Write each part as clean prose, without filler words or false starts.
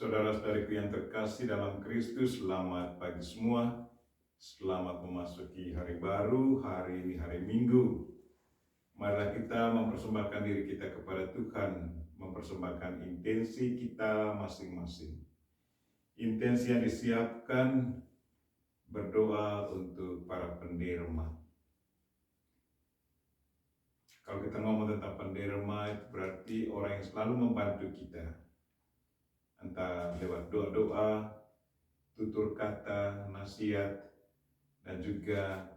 Saudara-saudariku yang terkasih dalam Kristus, selamat pagi semua. Selamat memasuki hari baru, hari ini hari Minggu. Marilah kita mempersembahkan diri kita kepada Tuhan, mempersembahkan intensi kita masing-masing. Intensi yang disiapkan berdoa untuk para penderma. Kalau kita ngomong tentang penderma, itu berarti orang yang selalu membantu kita. Entah lewat doa-doa, tutur kata, nasihat, dan juga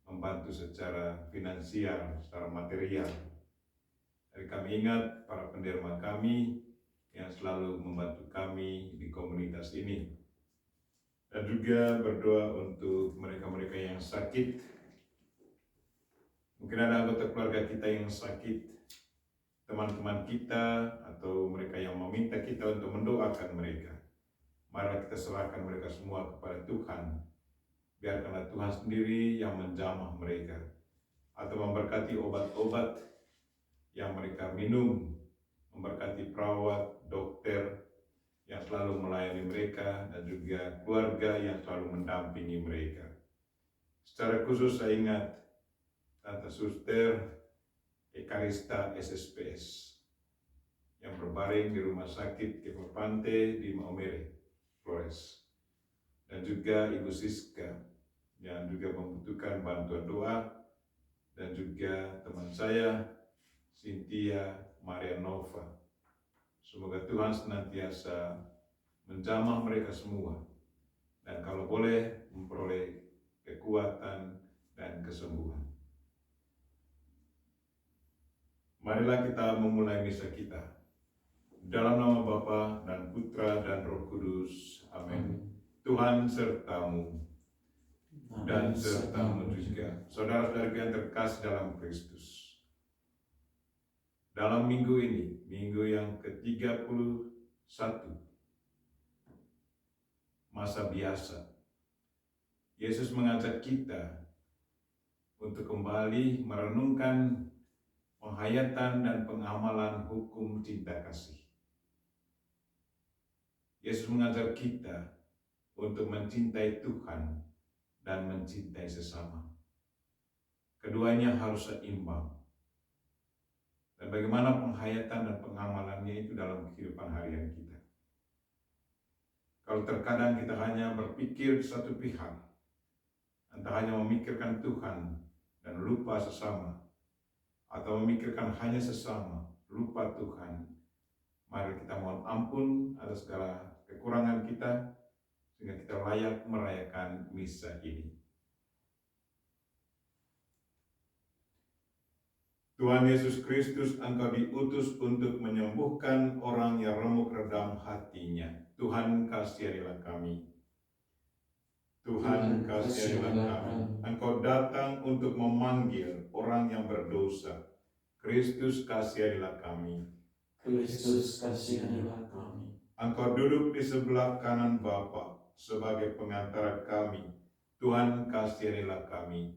membantu secara finansial, secara material. Jadi kami ingat para penderma kami yang selalu membantu kami di komunitas ini. Dan juga berdoa untuk mereka-mereka yang sakit. Mungkin ada anggota keluarga kita yang sakit, teman-teman kita, atau mereka yang meminta kita untuk mendoakan mereka. Mari kita serahkan mereka semua kepada Tuhan. Biarkanlah Tuhan sendiri yang menjamah mereka, atau memberkati obat-obat yang mereka minum, memberkati perawat, dokter yang selalu melayani mereka, dan juga keluarga yang selalu mendampingi mereka. Secara khusus saya ingat Tante Suster Ekarista SSPS yang berbaring di rumah sakit Kepopante di Maumere, Flores, dan juga Ibu Siska yang juga membutuhkan bantuan doa, dan juga teman saya Cynthia Marianova. Semoga Tuhan senantiasa menjamah mereka semua, dan kalau boleh memperoleh kekuatan dan kesembuhan. Marilah kita memulai misa kita. Dalam nama Bapa dan Putra dan Roh Kudus. Amin. Tuhan sertamu dan sertamu juga, saudara-saudara yang terkasih dalam Kristus. Dalam minggu ini, minggu yang ke-31, masa biasa, Yesus mengajak kita untuk kembali merenungkan penghayatan dan pengamalan hukum cinta kasih. Yesus mengajar kita untuk mencintai Tuhan dan mencintai sesama. Keduanya harus seimbang. Dan bagaimana penghayatan dan pengamalannya itu dalam kehidupan harian kita. Kalau terkadang kita hanya berpikir satu pihak, entah hanya memikirkan Tuhan dan lupa sesama, atau memikirkan hanya sesama, lupa Tuhan, mari kita mohon ampun atas segala kekurangan kita, sehingga kita layak merayakan misa ini. Tuhan Yesus Kristus, Engkau diutus untuk menyembuhkan orang yang remuk redam hatinya. Tuhan, kasihanilah kami. Tuhan, kasihanilah kami. Engkau datang untuk memanggil orang yang berdosa. Kristus, kasihanilah kami. Kristus, kasihanilah kami. Engkau duduk di sebelah kanan Bapa sebagai pengantara kami. Tuhan, kasihanilah kami.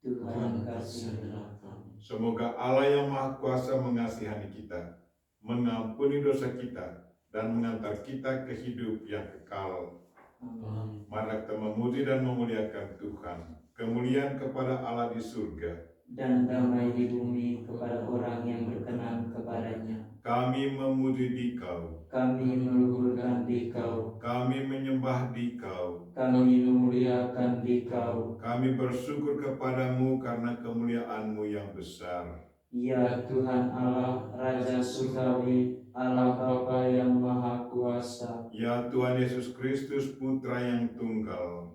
Tuhan, kasihanilah kami. Semoga Allah yang Maha Kuasa mengasihani kita, mengampuni dosa kita, dan mengantar kita ke hidup yang kekal. Amin. Mari kita memuji dan memuliakan Tuhan. Kemuliaan kepada Allah di surga, Dan damai di bumi kepada orang yang berkenan kepadanya. kami memuji Dikau, Kami meluhurkan Dikau, kami menyembah Dikau, kami memuliakan Dikau. kami bersyukur kepadamu karena kemuliaan-Mu yang besar. Ya Tuhan Allah, Raja Surgawi, Allah Bapa yang Maha Kuasa. Ya Tuhan Yesus Kristus, Putra yang tunggal.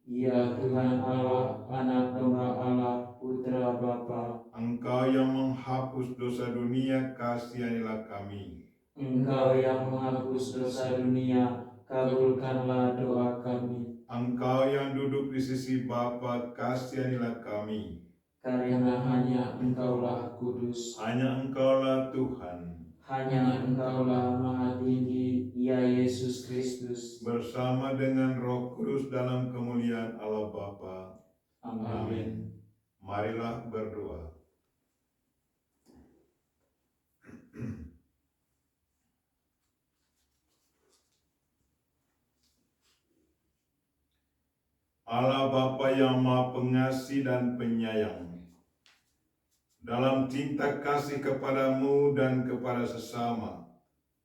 Ya Tuhan Allah, Anak Domba Allah, Putra Bapa. Engkau yang menghapus dosa dunia, kasihanilah kami. Engkau yang menghapus dosa dunia, kabulkanlah doa kami. Engkau yang duduk di sisi Bapa, kasihanilah kami. Karena hanya Engkaulah kudus, Hanya Engkaulah Tuhan, hanya Engkaulah Maha Tinggi, ya Yesus Kristus. bersama dengan Roh Kudus dalam kemuliaan Allah Bapa. Amin. Marilah berdoa. Allah Bapa yang Maha Pengasih dan Penyayang, dalam cinta kasih kepadamu dan kepada sesama,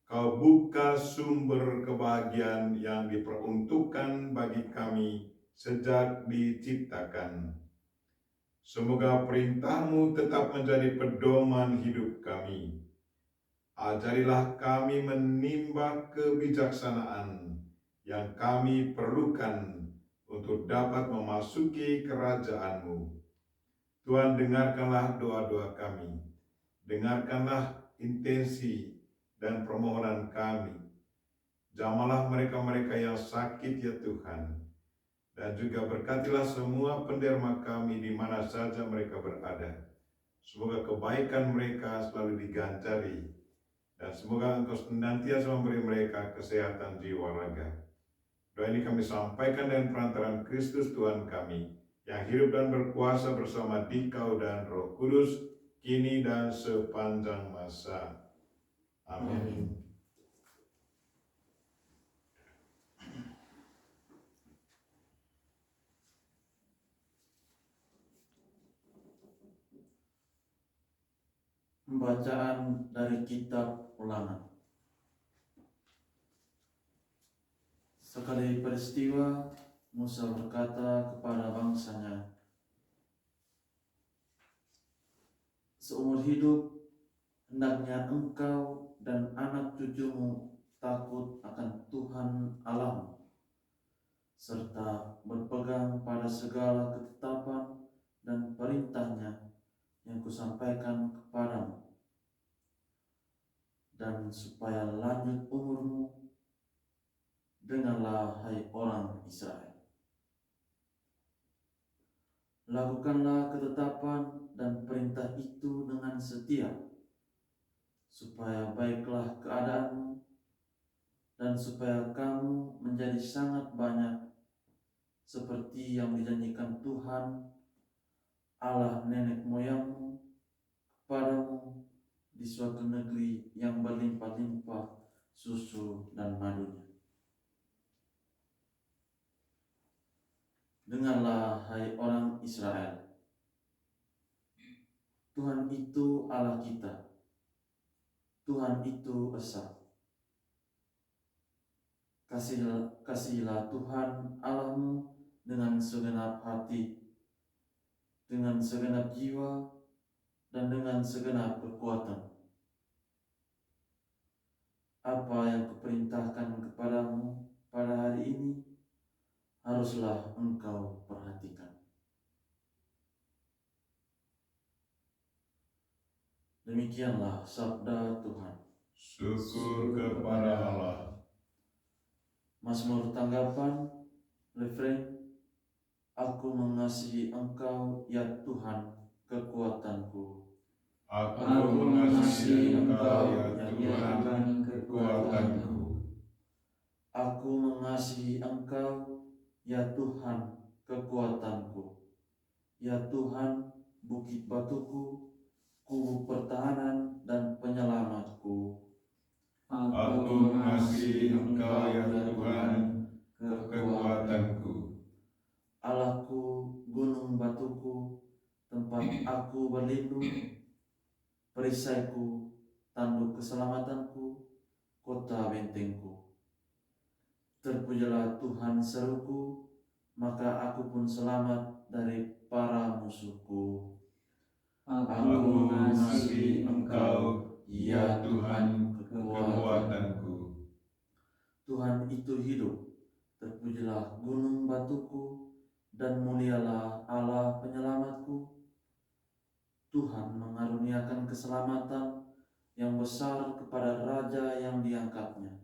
Kau buka sumber kebahagiaan yang diperuntukkan bagi kami sejak diciptakan. Semoga perintah-Mu tetap menjadi pedoman hidup kami. Ajarilah kami menimba kebijaksanaan yang kami perlukan untuk dapat memasuki kerajaan-Mu. Tuhan, dengarkanlah doa-doa kami. Dengarkanlah intensi dan permohonan kami. Jamalah mereka-mereka yang sakit ya Tuhan. Dan juga berkatilah semua penderma kami di mana saja mereka berada. Semoga kebaikan mereka selalu diganjari. Dan semoga Engkau senantiasa memberi mereka kesehatan jiwa raga. Doa ini kami sampaikan dengan perantaraan Kristus Tuhan kami, yang hidup dan berkuasa bersama Dikau dan Roh Kudus, kini dan sepanjang masa. Amin. Pembacaan dari kitab Ulangan. Sekali peristiwa, Musa berkata kepada bangsanya, seumur hidup hendaknya engkau dan anak cucumu takut akan Tuhan Allahmu, serta berpegang pada segala ketetapan dan perintahnya yang kusampaikan kepadamu, dan supaya lanjut umurmu, dengarlah hai orang Israel. Lakukanlah ketetapan dan perintah itu dengan setia, supaya baiklah keadaanmu, dan supaya kamu menjadi sangat banyak, seperti yang dijanjikan Tuhan Allah nenek moyangmu kepadamu di suatu negeri yang berlimpah-limpah susu dan madunya. Dengarlah hai orang Israel, Tuhan itu Allah kita, Tuhan itu esa. Kasihilah Tuhan Allahmu dengan segenap hati, dengan segenap jiwa, dan dengan segenap kekuatan. Apa yang kuperintahkan kepadamu pada hari ini, haruslah engkau perhatikan. Demikianlah sabda Tuhan. Syukur kepada Allah. Mazmur tanggapan, refrain, aku mengasihi engkau ya Tuhan kekuatanku. Aku mengasihi Engkau ya Tuhan kekuatanku. Aku mengasihi engkau ya Tuhan kekuatanku. Ya Tuhan, bukit batuku, kubu pertahanan dan penyelamatku. Aku mengasihi Engkau ya Tuhan kekuatanku. Allahku, gunung batuku, tempat aku berlindung, perisaiku, tanduk keselamatanku, kota bentengku. Terpujilah Tuhan seruku, maka aku pun selamat dari para musuhku. Aku mengasihi Engkau ya Tuhan kekuatanku. Tuhan itu hidup, terpujilah gunung batuku, dan mulialah Allah penyelamatku. Tuhan mengaruniakan keselamatan yang besar kepada raja yang diangkatnya.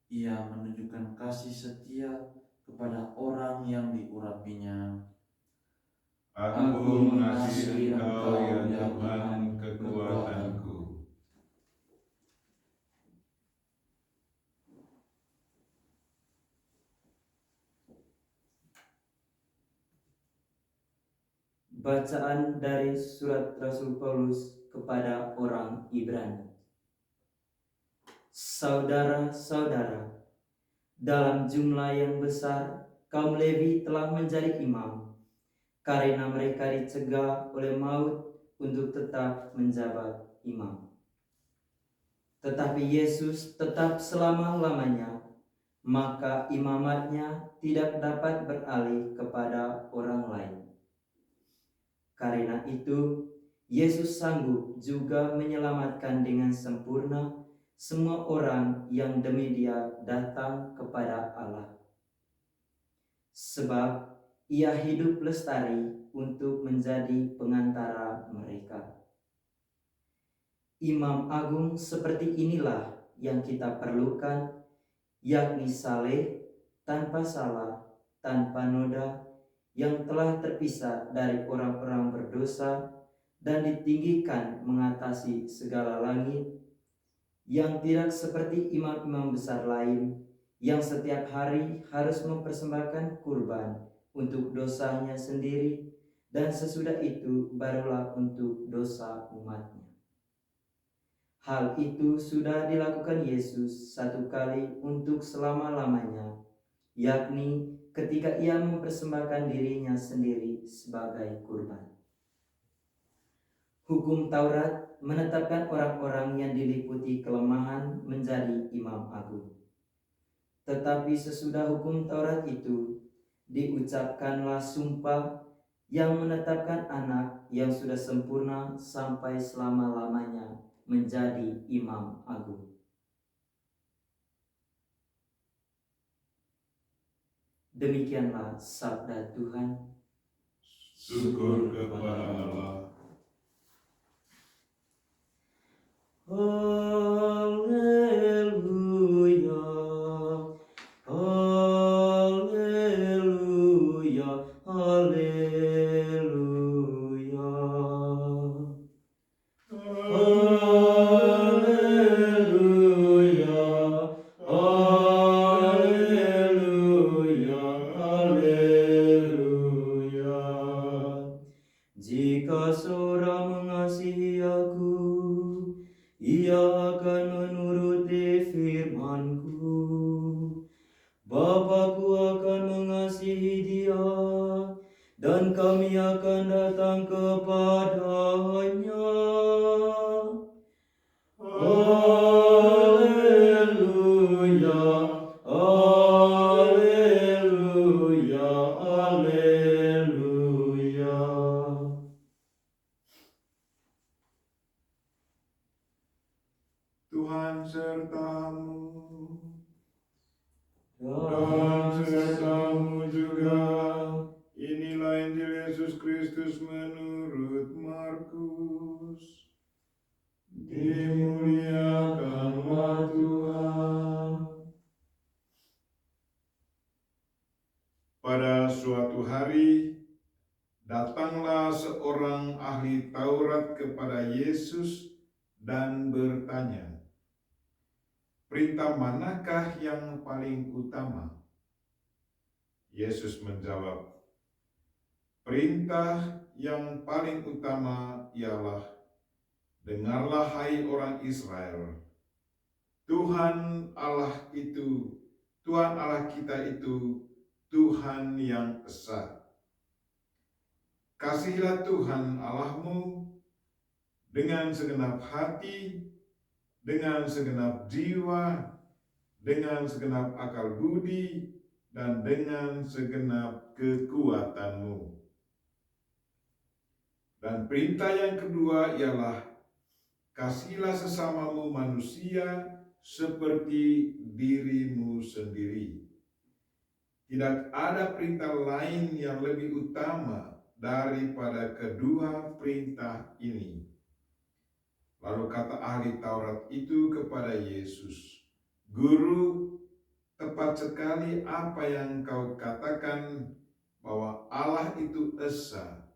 Ia menunjukkan kasih setia kepada orang yang diurapinya. Aku mengasihi Engkau ya Tuhan kekuatanku. Bacaan dari surat Rasul Paulus kepada orang Ibrani. Saudara-saudara, dalam jumlah yang besar kaum Lewi telah menjadi imam, karena mereka dicegah oleh maut untuk tetap menjabat imam. Tetapi Yesus tetap selama-lamanya, maka imamatnya tidak dapat beralih kepada orang lain. Karena itu, Yesus sanggup juga menyelamatkan dengan sempurna semua orang yang demi Dia datang kepada Allah. Sebab Ia hidup lestari untuk menjadi pengantara mereka. Imam agung seperti inilah yang kita perlukan, yakni saleh, tanpa salah, tanpa noda, yang telah terpisah dari orang-orang berdosa dan ditinggikan mengatasi segala langit, yang tidak seperti imam-imam besar lain yang setiap hari harus mempersembahkan kurban untuk dosanya sendiri, dan sesudah itu barulah untuk dosa umatnya. Hal itu sudah dilakukan Yesus satu kali untuk selama-lamanya, yakni ketika Ia mempersembahkan dirinya sendiri sebagai kurban. Hukum Taurat menetapkan orang-orang yang diliputi kelemahan menjadi imam agung. Tetapi sesudah hukum Taurat itu, diucapkanlah sumpah yang menetapkan anak yang sudah sempurna sampai selama-lamanya menjadi imam agung. Demikianlah sabda Tuhan. Syukur kepada Allah. Haleluya, haleluya, haleluya. Haleluya, haleluya, haleluya. Jika seorang mengasihi aku, ia akan menuruti firman-Ku. Bapa-Ku akan mengasihi dia, dan kami akan datang kepadanya. Haleluya, haleluya, haleluya. Tuhan sertamu Dan sertamu juga. Inilah Injil Yesus Kristus menurut Markus. Dimuliakanlah Tuhan. Pada suatu hari, datanglah seorang ahli Taurat kepada Yesus dan bertanya, "Perintah manakah yang paling utama?" Yesus menjawab, "Perintah yang paling utama ialah, dengarlah hai orang Israel, Tuhan Allah kita itu Tuhan yang esa. Kasihilah Tuhan Allahmu dengan segenap hati, dengan segenap jiwa, dengan segenap akal budi, dan dengan segenap kekuatanmu. Dan perintah yang kedua ialah, kasihilah sesamamu manusia seperti dirimu sendiri. Tidak ada perintah lain yang lebih utama daripada kedua perintah ini." Lalu kata ahli Taurat itu kepada Yesus, "Guru, tepat sekali apa yang kau katakan, bahwa Allah itu esa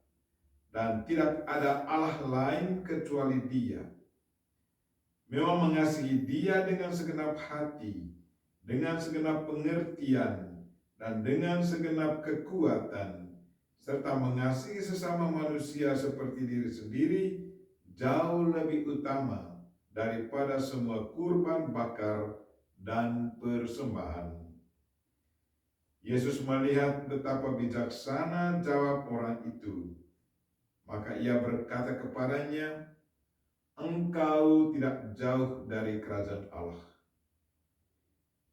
dan tidak ada Allah lain kecuali Dia. Memang mengasihi Dia dengan segenap hati, dengan segenap pengertian, dan dengan segenap kekuatan, serta mengasihi sesama manusia seperti diri sendiri, jauh lebih utama daripada semua kurban bakar dan persembahan." Yesus melihat betapa bijaksana jawab orang itu. Maka ia berkata kepadanya, "Engkau tidak jauh dari kerajaan Allah."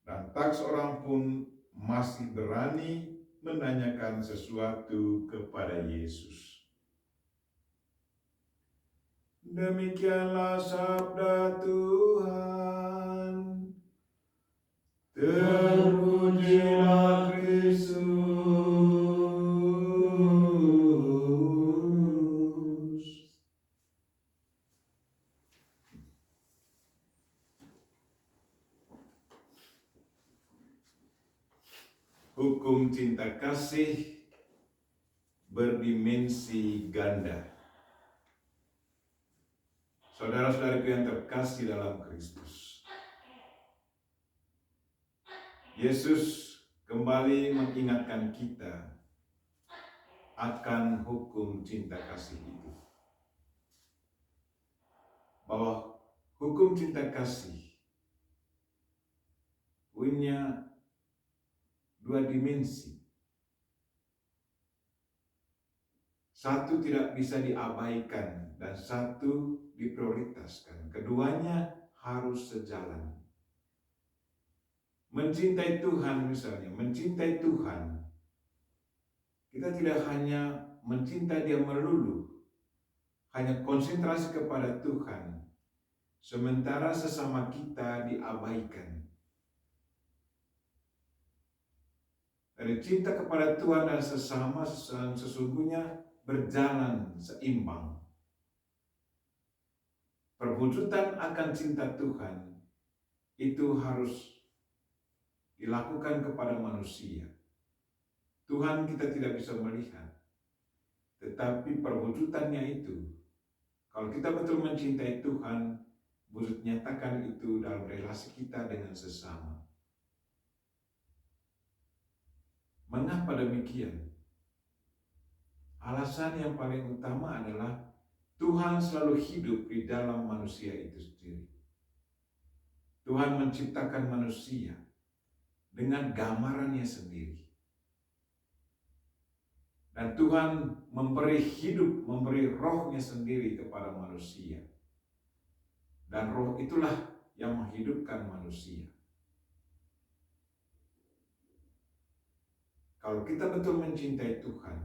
Dan tak seorang pun masih berani menanyakan sesuatu kepada Yesus. Demikianlah sabda Tuhan. Terpujilah Kristus. Hukum cinta kasih berdimensi ganda. Saudara-saudariku yang terkasih dalam Kristus, Yesus kembali mengingatkan kita akan hukum cinta kasih itu. Bahwa hukum cinta kasih punya dua dimensi. Satu tidak bisa diabaikan dan satu diprioritaskan. Keduanya harus sejalan. Mencintai Tuhan misalnya, mencintai Tuhan. Kita tidak hanya mencintai Dia melulu, hanya konsentrasi kepada Tuhan, sementara sesama kita diabaikan. Dari cinta kepada Tuhan dan sesama sesungguhnya berjalan seimbang. Perwujudan akan cinta Tuhan itu harus dilakukan kepada manusia. Tuhan kita tidak bisa melihat, tetapi perwujudannya itu, kalau kita betul mencintai Tuhan, wujud nyatakan itu dalam relasi kita dengan sesama. Mengapa demikian? Alasan yang paling utama adalah Tuhan selalu hidup di dalam manusia itu sendiri. Tuhan menciptakan manusia dengan gambarannya sendiri. Dan Tuhan memberi hidup, memberi rohnya sendiri kepada manusia. Dan roh itulah yang menghidupkan manusia. Kalau kita betul mencintai Tuhan,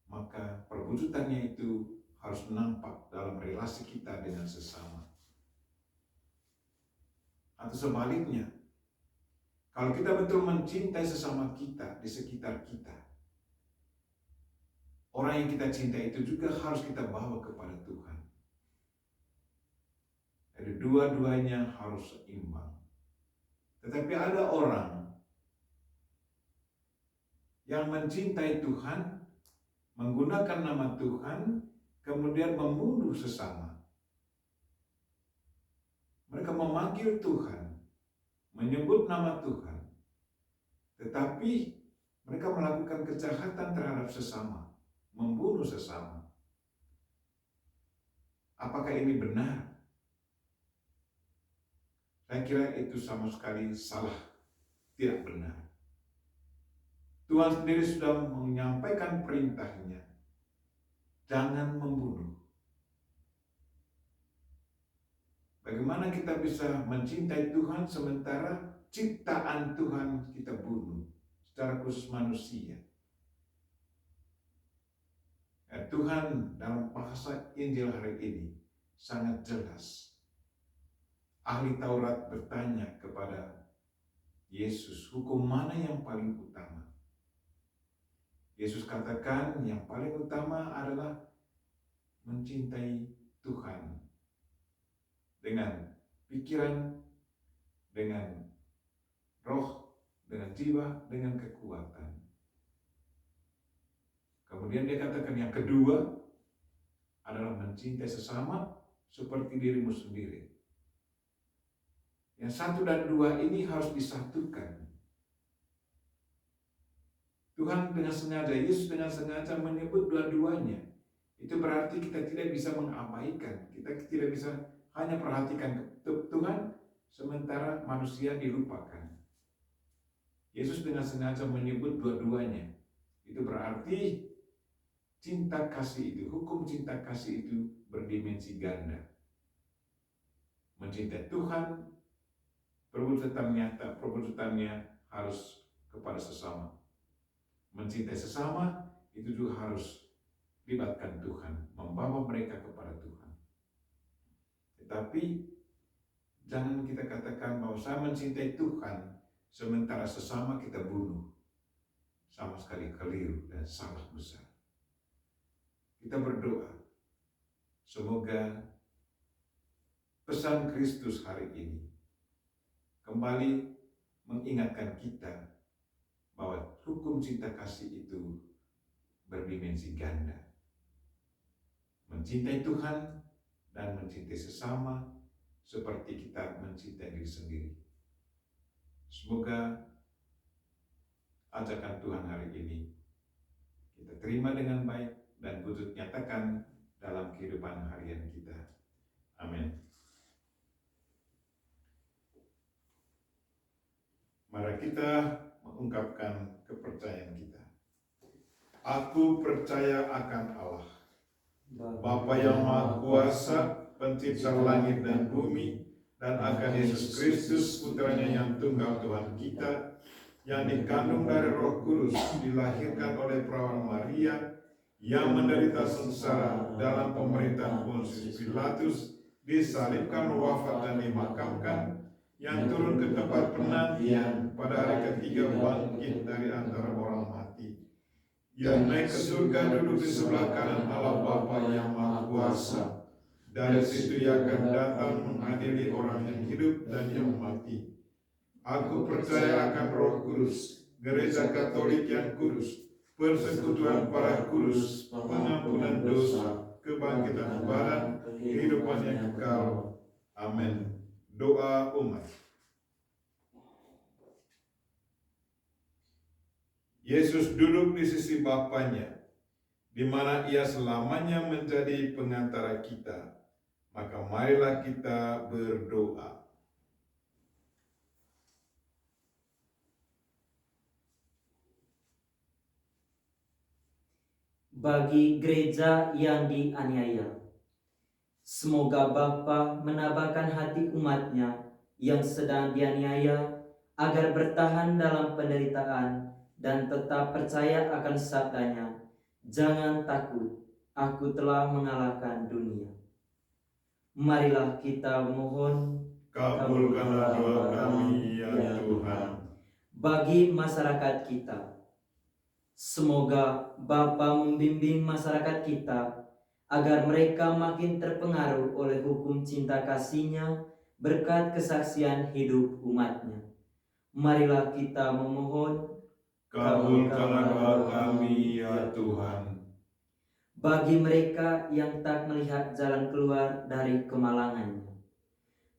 maka perwujudannya itu harus nampak dalam relasi kita dengan sesama. Atau sebaliknya, kalau kita betul mencintai sesama kita di sekitar kita, orang yang kita cintai itu juga harus kita bawa kepada Tuhan. Jadi dua-duanya harus seimbang. Tetapi ada orang yang mencintai Tuhan, menggunakan nama Tuhan, kemudian membunuh sesama. Mereka memanggil Tuhan, menyebut nama Tuhan, tetapi mereka melakukan kejahatan terhadap sesama, membunuh sesama. Apakah ini benar? Saya kira itu sama sekali salah, tidak benar. Tuhan sendiri sudah menyampaikan perintahnya, jangan membunuh. Bagaimana kita bisa mencintai Tuhan sementara ciptaan Tuhan kita bunuh, secara khusus manusia? Tuhan dalam bahasa Injil hari ini sangat jelas. Ahli Taurat bertanya kepada Yesus, hukum mana yang paling utama? Yesus katakan yang paling utama adalah mencintai Tuhan dengan pikiran, dengan roh, dengan jiwa, dengan kekuatan. Kemudian dia katakan yang kedua adalah mencintai sesama seperti dirimu sendiri. Yang satu dan dua ini harus disatukan. Tuhan dengan sengaja, Yesus dengan sengaja menyebut dua-duanya. Itu berarti kita tidak bisa mengabaikan, kita tidak bisa hanya perhatikan Tuhan, sementara manusia dilupakan. Yesus dengan sengaja menyebut dua-duanya. Itu berarti cinta kasih itu, hukum cinta kasih itu berdimensi ganda. Mencintai Tuhan, perbuatan nyata, perbuatannya harus kepada sesama. Mencintai sesama itu juga harus libatkan Tuhan, membawa mereka kepada Tuhan. Tetapi jangan kita katakan bahwa saya mencintai Tuhan, sementara sesama kita bunuh. Sama sekali keliru dan salah besar. Kita berdoa, semoga pesan Kristus hari ini kembali mengingatkan kita bahwa hukum cinta kasih itu berdimensi ganda. Mencintai Tuhan dan mencintai sesama seperti kita mencintai diri sendiri. Semoga ajakan Tuhan hari ini kita terima dengan baik dan wujud nyatakan dalam kehidupan harian kita. Amin. Mari kita mengungkapkan kepercayaan kita. Aku percaya akan Allah, Bapa yang Maha Kuasa, Pencipta langit dan bumi, dan akan Yesus Kristus, Putranya yang tunggal Tuhan kita, yang dikandung dari Roh Kudus, dilahirkan oleh perawan Maria, yang menderita sengsara dalam pemerintahan Pontius Pilatus, disalibkan, wafat dan dimakamkan, yang turun ke tempat penantian, pada hari ketiga bangkit dari antara orang mati, yang naik ke surga, duduk di sebelah kanan Allah Bapa yang Maha Kuasa. Dari situ ia akan datang mengadili orang yang hidup dan yang mati. Aku percaya akan Roh Kudus, Gereja Katolik yang kudus, persekutuan para kudus, pengampunan dosa, kebangkitan badan, kehidupan yang kekal. Amin. Doa umat. Yesus duduk di sisi Bapanya, di mana ia selamanya menjadi pengantara kita. Maka marilah kita berdoa. Bagi gereja yang dianiaya, semoga Bapa menambahkan hati umatnya yang sedang dianiaya agar bertahan dalam penderitaan dan tetap percaya akan sabdanya. Jangan takut, aku telah mengalahkan dunia. Marilah kita mohon, Kabulkanlah doa kami ya Tuhan. Bagi masyarakat kita, semoga Bapa membimbing masyarakat kita agar mereka makin terpengaruh oleh hukum cinta kasih-Nya berkat kesaksian hidup umat-Nya. Marilah kita memohon, Kabulkanlah doa kami ya Tuhan. Bagi mereka yang tak melihat jalan keluar dari kemalangannya,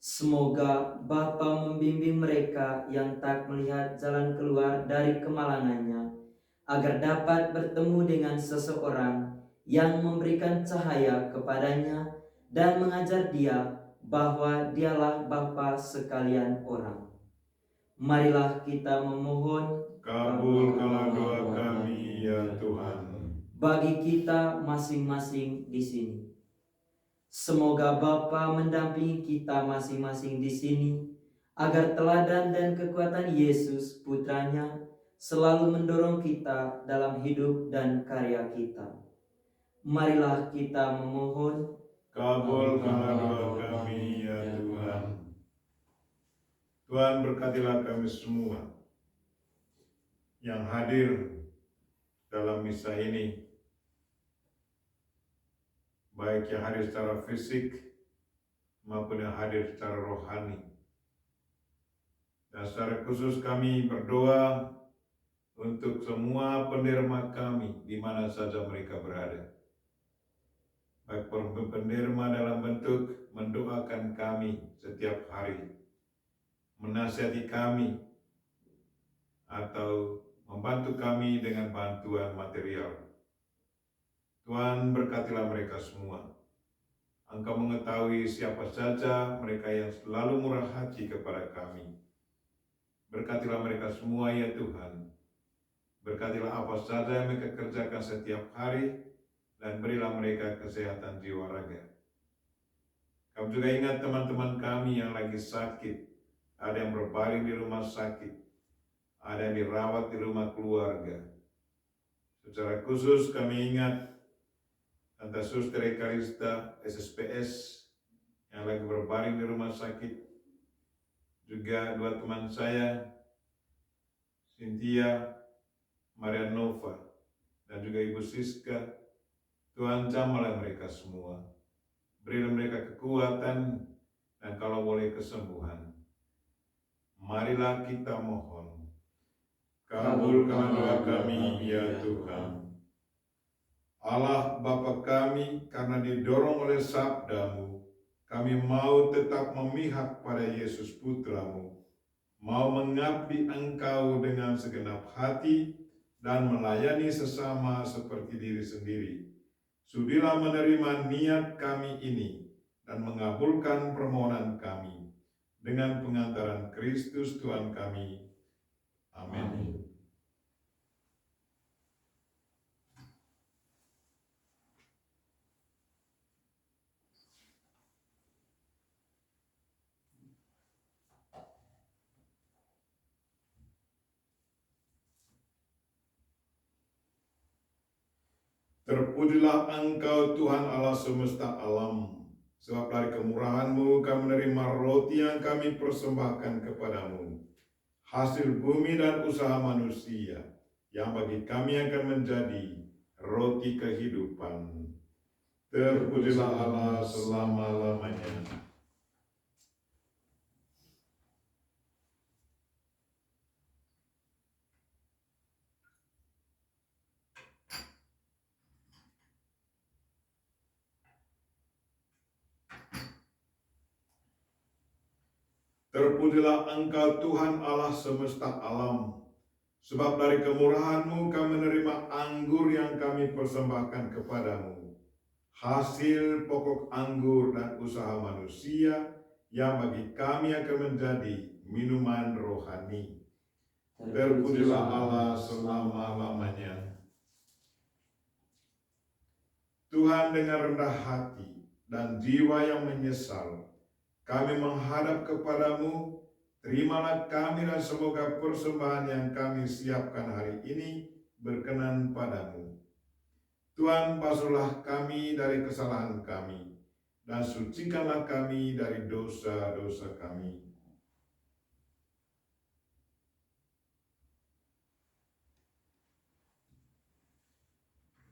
semoga Bapa membimbing mereka yang tak melihat jalan keluar dari kemalangannya agar dapat bertemu dengan seseorang yang memberikan cahaya kepadanya dan mengajar dia bahwa dialah Bapa sekalian orang. Marilah kita memohon, Kabulkanlah doa kami ya Tuhan. Bagi kita masing-masing di sini, semoga Bapa mendampingi kita masing-masing di sini agar teladan dan kekuatan Yesus Putranya selalu mendorong kita dalam hidup dan karya kita. Marilah kita memohon, Kabulkanlah doa kami ya Tuhan. Tuhan berkatilah kami semua yang hadir dalam misa ini, baik yang hadir secara fisik maupun yang hadir secara rohani. Dan secara khusus kami berdoa untuk semua penderma kami di mana saja mereka berada. Baik penderma dalam bentuk mendoakan kami setiap hari, menasihati kami, atau membantu kami dengan bantuan material. Tuhan berkatilah mereka semua. Engkau mengetahui siapa saja mereka yang selalu murah hati kepada kami. Berkatilah mereka semua ya Tuhan. Berkatilah apa saja yang mereka kerjakan setiap hari, dan berilah mereka kesehatan jiwa raga. Kami juga ingat teman-teman kami yang lagi sakit, ada yang berbaring di rumah sakit, ada yang dirawat di rumah keluarga. Secara khusus kami ingat Tante Suster Ekarista SSPS yang lagi berbaring di rumah sakit. Juga dua teman saya, Cynthia, Maria Nova, dan juga Ibu Siska. Tuhan jamahlah mereka semua. Berilah mereka kekuatan dan kalau boleh kesembuhan. Marilah kita mohon. Kabulkanlah doa kami ya Tuhan. Allah Bapa kami, karena didorong oleh sabda-Mu, kami mau tetap memihak pada Yesus Putra-Mu, mau mengabdi Engkau dengan segenap hati dan melayani sesama seperti diri sendiri. Sudilah menerima niat kami ini dan mengabulkan permohonan kami dengan pengantaran Kristus Tuhan kami. Amin. Terpujilah Engkau Tuhan Allah semesta alam, sebab dari kemurahan-Mu kami menerima roti yang kami persembahkan kepadamu, hasil bumi dan usaha manusia, yang bagi kami akan menjadi roti kehidupan. Terpujilah Allah selama-lamanya. Terpujilah Engkau Tuhan Allah semesta alam, sebab dari kemurahan-Mu kami menerima anggur yang kami persembahkan kepadamu, hasil pokok anggur dan usaha manusia, yang bagi kami akan menjadi minuman rohani. Terpujilah Allah selama-lamanya. Tuhan, dengan rendah hati dan jiwa yang menyesal, kami menghadap kepadamu. Terimalah kami dan semoga persembahan yang kami siapkan hari ini berkenan padamu. Tuhan, basuhlah kami dari kesalahan kami, dan sucikanlah kami dari dosa-dosa kami.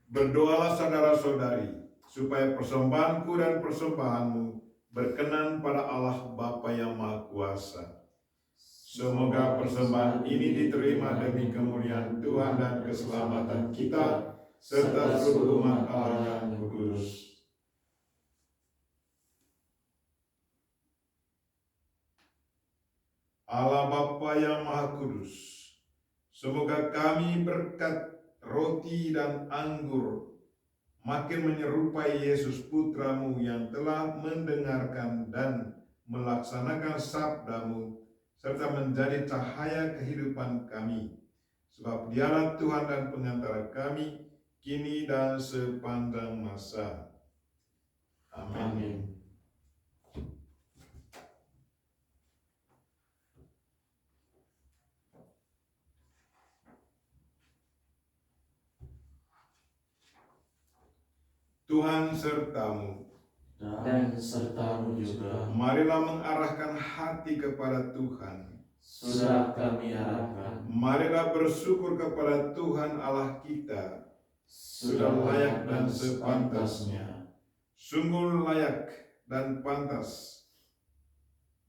Berdoalah saudara-saudari, supaya persembahanku dan persembahanmu berkenan pada Allah Bapa yang Maha Kuasa. Semoga persembahan ini diterima demi kemuliaan Tuhan dan keselamatan kita, serta seluruh umat Allah yang kudus. Allah Bapa yang Maha Kudus, semoga kami berkat roti dan anggur makin menyerupai Yesus Putra-Mu yang telah mendengarkan dan melaksanakan sabda-Mu, serta menjadi cahaya kehidupan kami. Sebab Dialah Tuhan dan pengantara kami, kini dan sepanjang masa. Amin. Tuhan sertamu. Dan sertamu juga. Marilah mengarahkan hati kepada Tuhan. Sudah kami arahkan. Marilah bersyukur kepada Tuhan Allah kita. Sudah layak dan sepantasnya. Sungguh layak dan pantas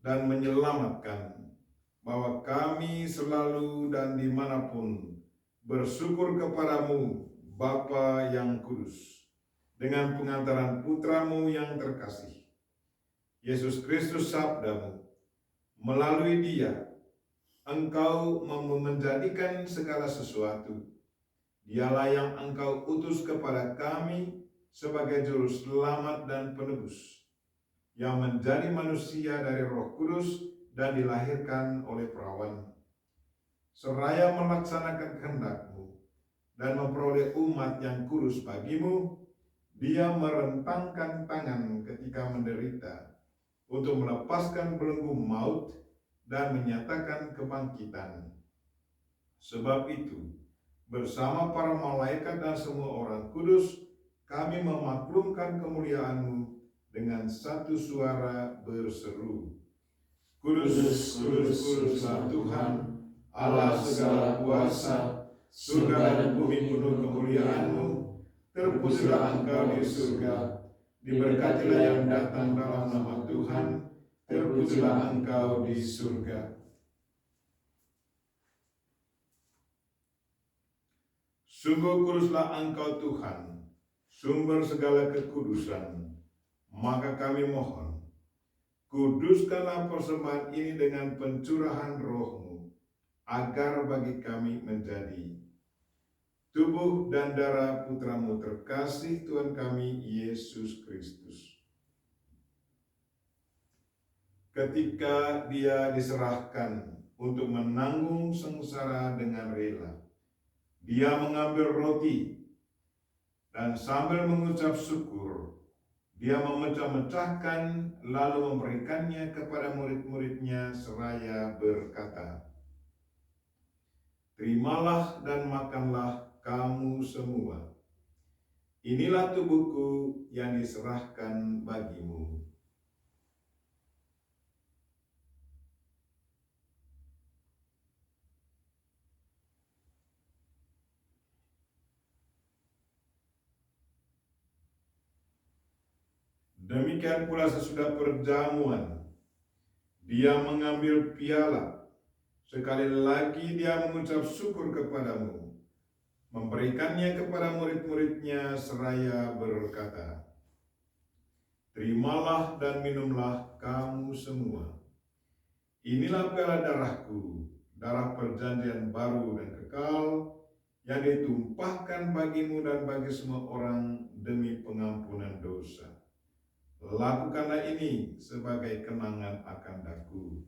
dan menyelamatkan, bahwa kami selalu dan dimanapun bersyukur kepadamu, Bapa yang kudus, dengan pengantaran Putra-Mu yang terkasih, Yesus Kristus sabda-Mu. Melalui Dia, Engkau menjadikan segala sesuatu. Dialah yang Engkau utus kepada kami sebagai juru selamat dan penebus, yang menjadi manusia dari Roh Kudus dan dilahirkan oleh perawan. seraya melaksanakan kehendak-Mu dan memperoleh umat yang kudus bagimu, Dia merentangkan tangan ketika menderita untuk melepaskan belenggu maut dan menyatakan kebangkitan. Sebab itu, bersama para malaikat dan semua orang kudus, kami memaklumkan kemuliaan-Mu dengan satu suara berseru, Kudus, kudus, kuduslah Tuhan, Allah segala kuasa, surga dan bumi penuh kemuliaan-Mu. Terpujilah Engkau di surga, diberkatilah yang datang dalam nama Tuhan, terpujilah Engkau di surga. Sungguh kuduslah Engkau Tuhan, sumber segala kekudusan. Maka kami mohon, kuduskanlah persembahan ini dengan pencurahan Roh-Mu, agar bagi kami menjadi tubuh dan darah Putra-Mu terkasih Tuhan kami Yesus Kristus. Ketika Dia diserahkan untuk menanggung sengsara dengan rela, Dia mengambil roti dan sambil mengucap syukur, Dia memecah-mecahkan lalu memberikannya kepada murid-muridnya seraya berkata, Terimalah dan makanlah kamu semua. Inilah tubuhku yang diserahkan bagimu. Demikian pula sesudah perjamuan, Dia mengambil piala. Sekali lagi Dia mengucap syukur kepadamu, memberikannya kepada murid-muridnya seraya berkata, Terimalah dan minumlah kamu semua. Inilah piala darahku, darah perjanjian baru dan kekal, yang ditumpahkan bagimu dan bagi semua orang demi pengampunan dosa. Lakukanlah ini sebagai kenangan akan daku.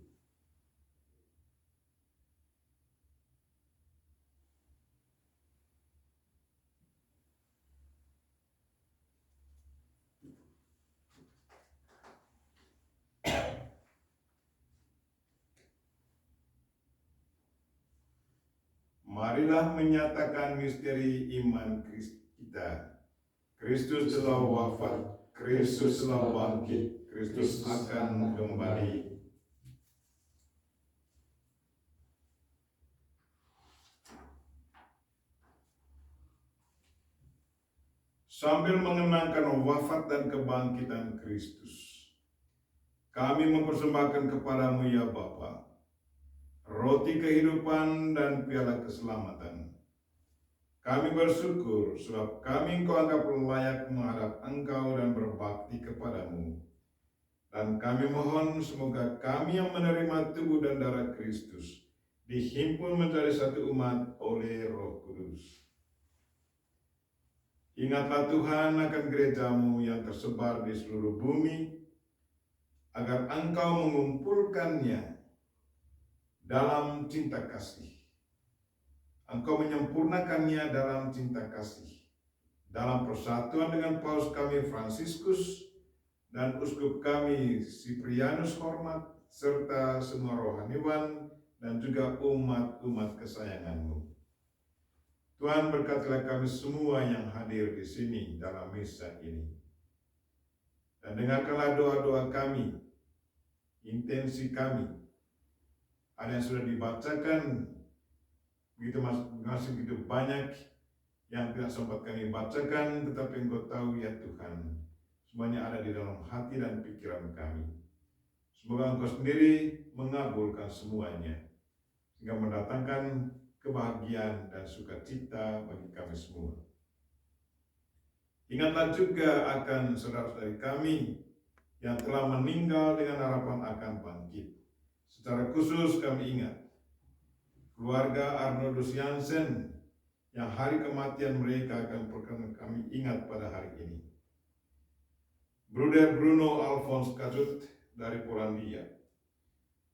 Marilah menyatakan misteri iman kita. Kristus telah wafat, Kristus telah bangkit, Kristus akan kembali. Sambil mengenangkan wafat dan kebangkitan Kristus, kami mempersembahkan kepadamu ya Bapa, roti kehidupan dan piala keselamatan. Kami bersyukur sebab kami Engkau anggap layak menghadap Engkau dan berbakti kepadamu. Dan kami mohon semoga kami yang menerima tubuh dan darah Kristus dihimpun menjadi satu umat oleh Roh Kudus. Ingatlah Tuhan akan gerejamu yang tersebar di seluruh bumi, agar Engkau mengumpulkannya dalam cinta kasih. Engkau menyempurnakannya dalam cinta kasih, dalam persatuan dengan Paus kami Fransiskus dan Uskup kami Siprianus Hormat, serta semua rohaniwan dan juga umat-umat kesayangan-Mu. Tuhan berkatilah kami semua yang hadir di sini dalam misa ini. Dan dengarkanlah doa-doa kami, intensi kami. Ada yang sudah dibacakan, masih begitu banyak yang tidak sempat kami bacakan, tetapi Engkau tahu ya Tuhan, semuanya ada di dalam hati dan pikiran kami. Semoga Engkau sendiri mengabulkan semuanya, sehingga mendatangkan kebahagiaan dan sukacita bagi kami semua. Ingatlah juga akan saudara-saudari kami yang telah meninggal dengan harapan akan bangkit. Secara khusus kami ingat keluarga Arnoldus Jansen yang hari kematian mereka akan kami ingat pada hari ini. Bruder Bruno Alphonse Kajut dari Polandia,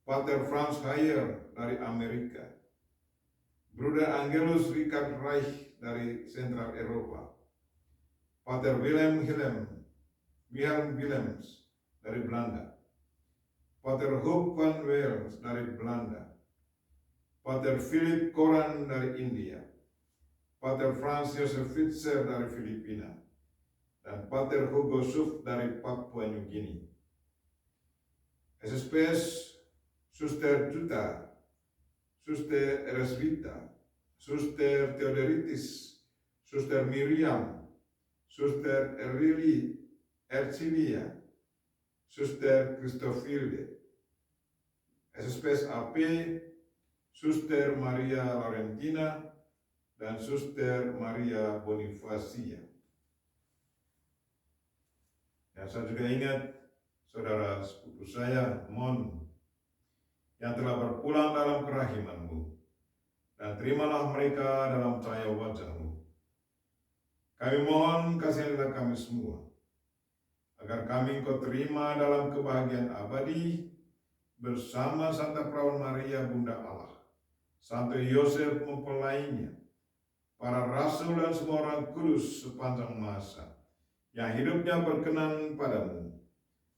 Pater Franz Hayer dari Amerika, Bruder Angelus Richard Reich dari Central Eropa, Pater Wilhelm Willems dari Belanda, Pater Hoop van Wels dari Belanda, Pater Philip Koran dari India, Pater Franz Joseph Fitzer dari Filipina, dan Pater Hugo Suf dari Papua New Guinea. SSPS Suster Juta, Suster Eresvita, Suster Theodoritis, Suster Miriam, Suster Ercilia, Suster Christofilde, SSPS AP, Suster Maria Laurentina, dan Suster Maria Bonifacia. Dan saya juga ingat saudara sepupu saya, Mon, yang telah berpulang dalam kerahiman-Mu, dan terimalah mereka dalam cahaya wajah-Mu. Kami mohon kasihilah kami semua, agar kami Engkau terima dalam kebahagiaan abadi, bersama Santa Perawan Maria Bunda Allah, Santo Yosef mempelainya, para rasul dan semua orang kudus sepanjang masa, yang hidupnya berkenan padamu.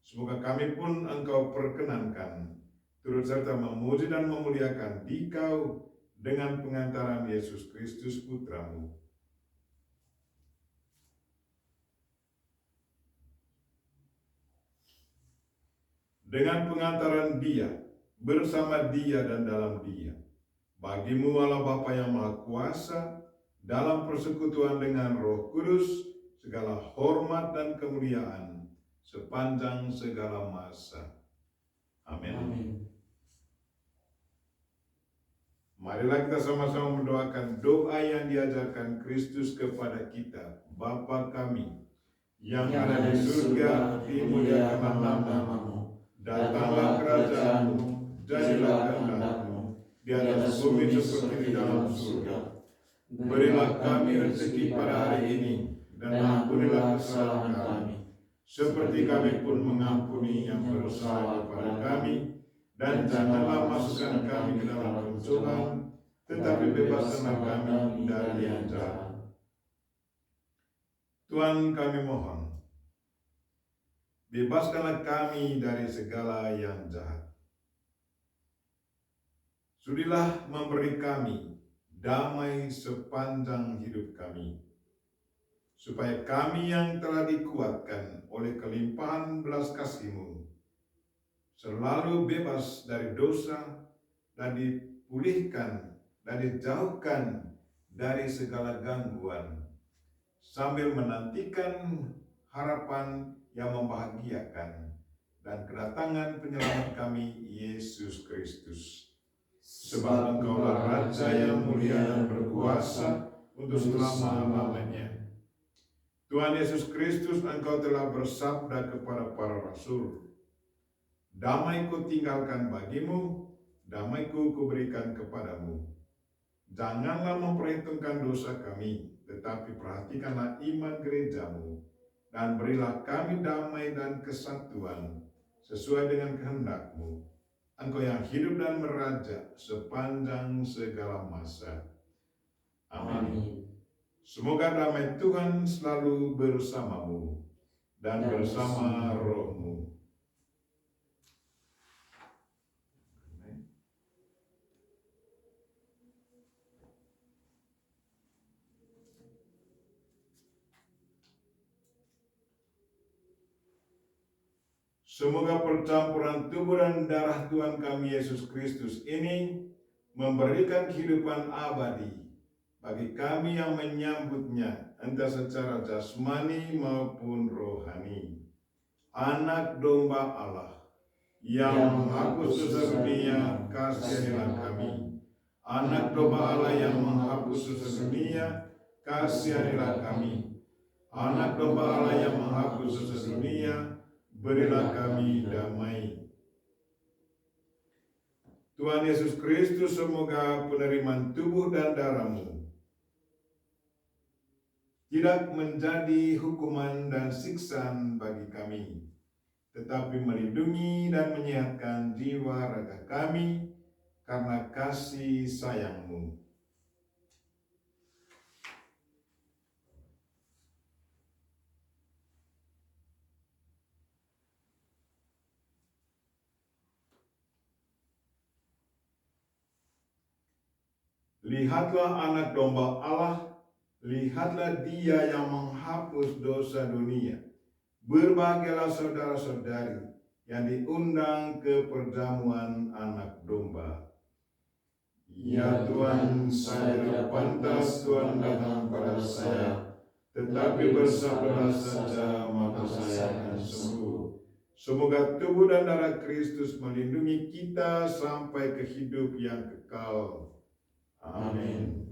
Semoga kami pun Engkau perkenankan, turut serta memuji dan memuliakan Dikau dengan pengantaran Yesus Kristus Putra-Mu. Dengan pengantaran Dia, bersama Dia dan dalam Dia, bagi-Mu Allah Bapa yang Maha Kuasa, dalam persekutuan dengan Roh Kudus, segala hormat dan kemuliaan sepanjang segala masa. Amin. Amin. Marilah kita sama-sama mendoakan doa yang diajarkan Kristus kepada kita. Bapa kami yang ada di surga, dimuliakanlah namamu. Datanglah kerajaanmu, jadilah kehendak-Mu di atas bumi seperti di dalam surga. Berilah kami rezeki pada hari ini, dan ampunilah kesalahan kami, seperti kami pun mengampuni yang bersalah kepada kami, dan janganlah masukkan kami ke dalam pencobaan, tetapi bebaskanlah kami dari yang jahat. Tuhan, kami mohon, bebaskanlah kami dari segala yang jahat. Sudilah memberi kami damai sepanjang hidup kami, supaya kami yang telah dikuatkan oleh kelimpahan belas kasih-Mu selalu bebas dari dosa dan dipulihkan dan dijauhkan dari segala gangguan, sambil menantikan harapan yang membahagiakan dan kedatangan penyelamat kami, Yesus Kristus. Sebab Engkaulah Raja yang mulia dan berkuasa untuk selama-lamanya. Tuhan Yesus Kristus, Engkau telah bersabda kepada para rasul, damai-Ku tinggalkan bagimu, damai-Ku kuberikan kepadamu. Janganlah memperhitungkan dosa kami, tetapi perhatikanlah iman gereja-Mu, dan berilah kami damai dan kesatuan sesuai dengan kehendak-Mu. Engkau yang hidup dan meraja sepanjang segala masa. Amin. Semoga damai Tuhan selalu bersamamu dan bersama rohmu. Semoga percampuran tubuh dan darah Tuhan kami Yesus Kristus ini memberikan kehidupan abadi bagi kami yang menyambutnya, entah secara jasmani maupun rohani. Anak domba Allah yang menghapus dosa dunia, kasihilah kami. Anak domba Allah yang menghapus dosa dunia, kasihilah kami. Anak domba Allah yang menghapus dosa dunia, berilah kami damai. Tuhan Yesus Kristus, semoga penerimaan tubuh dan darah-Mu tidak menjadi hukuman dan siksaan bagi kami, tetapi melindungi dan menyehatkan jiwa raga kami karena kasih sayang-Mu. Lihatlah anak domba Allah, lihatlah dia yang menghapus dosa dunia. Berbahagialah saudara-saudari yang diundang ke perjamuan anak domba. Ya Tuhan, saya tidak pantas Tuhan datang pada saya, tetapi bersabdalah saja maka saya akan sembuh. Semoga tubuh dan darah Kristus melindungi kita sampai ke hidup yang kekal. Amin.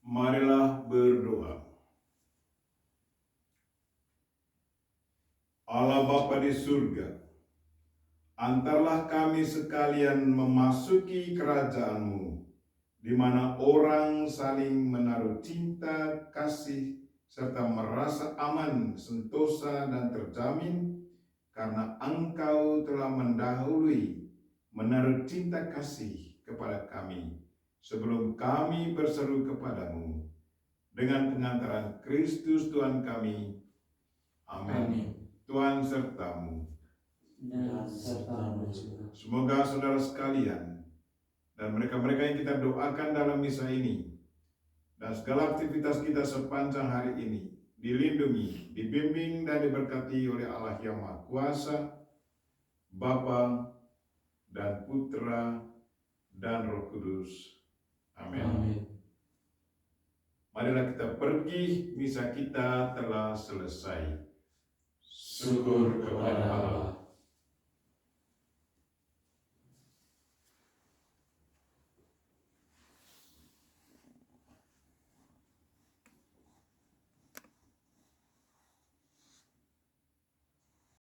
Marilah berdoa. Allah Bapa di surga, antarlah kami sekalian memasuki kerajaan-Mu, di mana orang saling menaruh cinta, kasih, serta merasa aman, sentosa, dan terjamin, karena Engkau telah mendahului menaruh cinta kasih kepada kami, sebelum kami berseru kepadamu, dengan pengantaran Kristus Tuhan kami. Amin. Tuhan sertamu. Dan sertamu juga. Semoga saudara sekalian dan mereka-mereka yang kita doakan dalam misa ini dan segala aktivitas kita sepanjang hari ini dilindungi, dibimbing, dan diberkati oleh Allah yang Maha Kuasa, Bapa dan Putra dan Roh Kudus. Amin. Amin. Marilah kita pergi, misa kita telah selesai. Syukur kepada Allah.